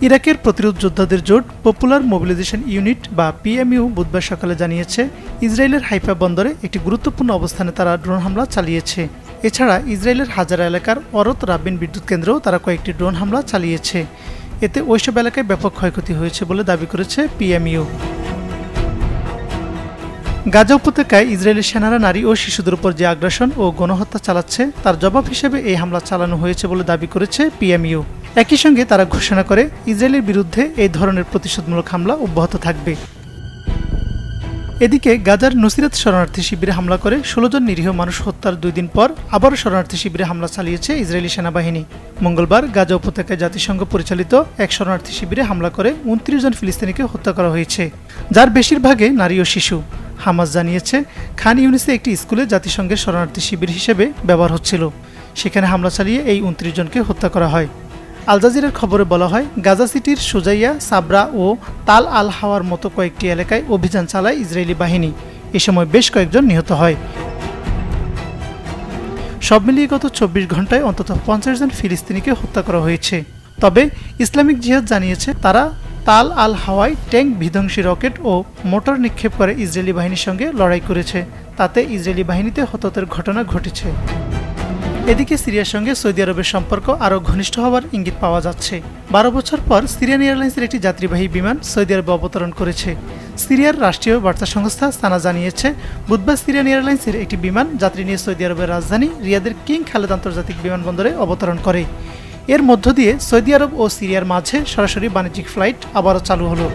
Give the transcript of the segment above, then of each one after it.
ইরাকের প্রতিরোধ যোদ্ধাদের জোট পপুলার মোবিলাইজেশন ইউনিট বা পিএমইউ বুধবার সকালে জানিয়েছে, ইসরায়েলের হাইফা বন্দরে একটি গুরুত্বপূর্ণ অবস্থানে তারা ড্রোন হামলা চালিয়েছে। এছাড়া ইসরায়েলের হাজারা এলাকার অরত রাব্বিন বিদ্যুৎ কেন্দ্রেও তারা কয়েকটি ড্রোন হামলা চালিয়েছে। এতে ওইসব এলাকায় ব্যাপক ক্ষয়ক্ষতি হয়েছে বলে দাবি করেছে পিএমইউ। গাজা উপত্যকায় ইসরায়েলি সেনারা নারী ও শিশুদের উপর যে আগ্রাসন ও গণহত্যা চালাচ্ছে তার জবাব হিসেবে এই হামলা চালানো হয়েছে বলে দাবি করেছে পিএমইউ। একই সঙ্গে তারা ঘোষণা করে ইসরায়েলের বিরুদ্ধে এই ধরনের প্রতিশোধমূলক হামলা অব্যাহত থাকবে। এদিকে গাজার নুসিরাত শরণার্থী শিবিরে হামলা করে ১৬ জন নিরীহ মানুষ হত্যার ২ দিন পর আবারও শরণার্থী শিবিরে হামলা চালিয়েছে ইসরায়েলি সেনাবাহিনী। মঙ্গলবার গাজা উপত্যকায় জাতিসংঘ পরিচালিত এক শরণার্থী শিবিরে হামলা করে ২৯ জন ফিলিস্তিনিকে হত্যা করা হয়েছে, যার বেশিরভাগে নারী ও শিশু। হামাস জানিয়েছে, খান ইউনিসে একটি স্কুলে জাতিসংঘের শরণার্থী শিবির হিসেবে ব্যবহার হচ্ছিল। সেখানে হামলা চালিয়ে এই ২৯ জনকে হত্যা করা হয়। আল জাজিরার খবরে বলা হয়, গাজা সিটির সুজাইয়া, সাবরা ও তাল আল হাওয়ার মতো কয়েকটি এলাকায় অভিযান চালায় ইসরায়েলি বাহিনী। এ সময় বেশ কয়েকজন নিহত হয়। সব মিলিয়ে গত ২৪ ঘন্টায় অন্তত ৫০ জন ফিলিস্তিনিকে হত্যা করা হয়েছে। তবে ইসলামিক জিহাদ জানিয়েছে, তারা তাল আল হাওয়ায় ট্যাঙ্ক, বিধ্বংসী রকেট ও মোটর নিক্ষেপ করে ইসরায়েলি বাহিনীর সঙ্গে লড়াই করেছে। তাতে ইসরায়েলি বাহিনীতে হতাহতের ঘটনা ঘটেছে। এদিকে সিরিয়ার সঙ্গে সৌদি আরবের সম্পর্ক আরও ঘনিষ্ঠ হওয়ার ইঙ্গিত পাওয়া যাচ্ছে। ১২ বছর পর সিরিয়ান এয়ারলাইন্সের একটি যাত্রীবাহী বিমান সৌদি আরবে অবতরণ করেছে। সিরিয়ার রাষ্ট্রীয় বার্তা সংস্থা সানা জানিয়েছে, বুধবার সিরিয়ান এয়ারলাইন্সের একটি বিমান যাত্রী নিয়ে সৌদি আরবের রাজধানী রিয়াদের কিং খালেদ আন্তর্জাতিক বিমানবন্দরে অবতরণ করে। এর মধ্য দিয়ে সৌদি আরব ও সিরিয়ার মাঝে সরাসরি বাণিজ্যিক ফ্লাইট আবারও চালু হলো।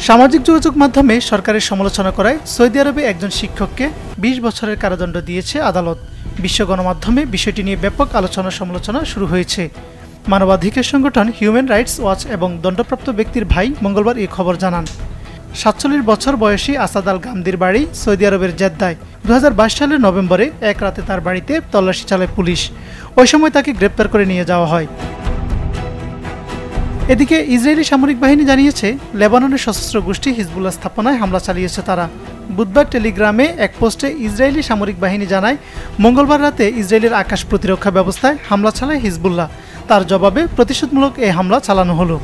সামাজিক যোগাযোগ মাধ্যমে সরকারের সমালোচনা করায় সৌদি আরবে একজন শিক্ষককে ২০ বছরের কারাদণ্ড দিয়েছে আদালত। বিশ্ব গণমাধ্যমে বিষয়টি নিয়ে ব্যাপক আলোচনা সমালোচনা শুরু হয়েছে। মানবাধিকার সংগঠন হিউম্যান রাইটস ওয়াচ এবং দণ্ডপ্রাপ্ত ব্যক্তির ভাই মঙ্গলবার এই খবর জানান। ৪৭ বছর বয়সী আসাদ আল গামদির বাড়ি সৌদি আরবের জেদ্দায়। ২০২২ সালের নভেম্বরে এক রাতে তার বাড়িতে তল্লাশি চালায় পুলিশ। ওই সময় তাকে গ্রেপ্তার করে নিয়ে যাওয়া হয়। এদিকে ইসরায়েলি সামরিক বাহিনী জানিয়েছে, লেবাননের সশস্ত্র গোষ্ঠী হিজবুল্লাহ স্থাপনায় হামলা চালিয়েছে তারা। বুধবার টেলিগ্রামে এক পোস্টে ইসরায়েলি সামরিক বাহিনী জানায়, মঙ্গলবার রাতে ইসরায়েলের আকাশ প্রতিরক্ষা ব্যবস্থায় হামলা চালায় হিজবুল্লাহ। তার জবাবে প্রতিশোধমূলক এই হামলা চালানো হলো।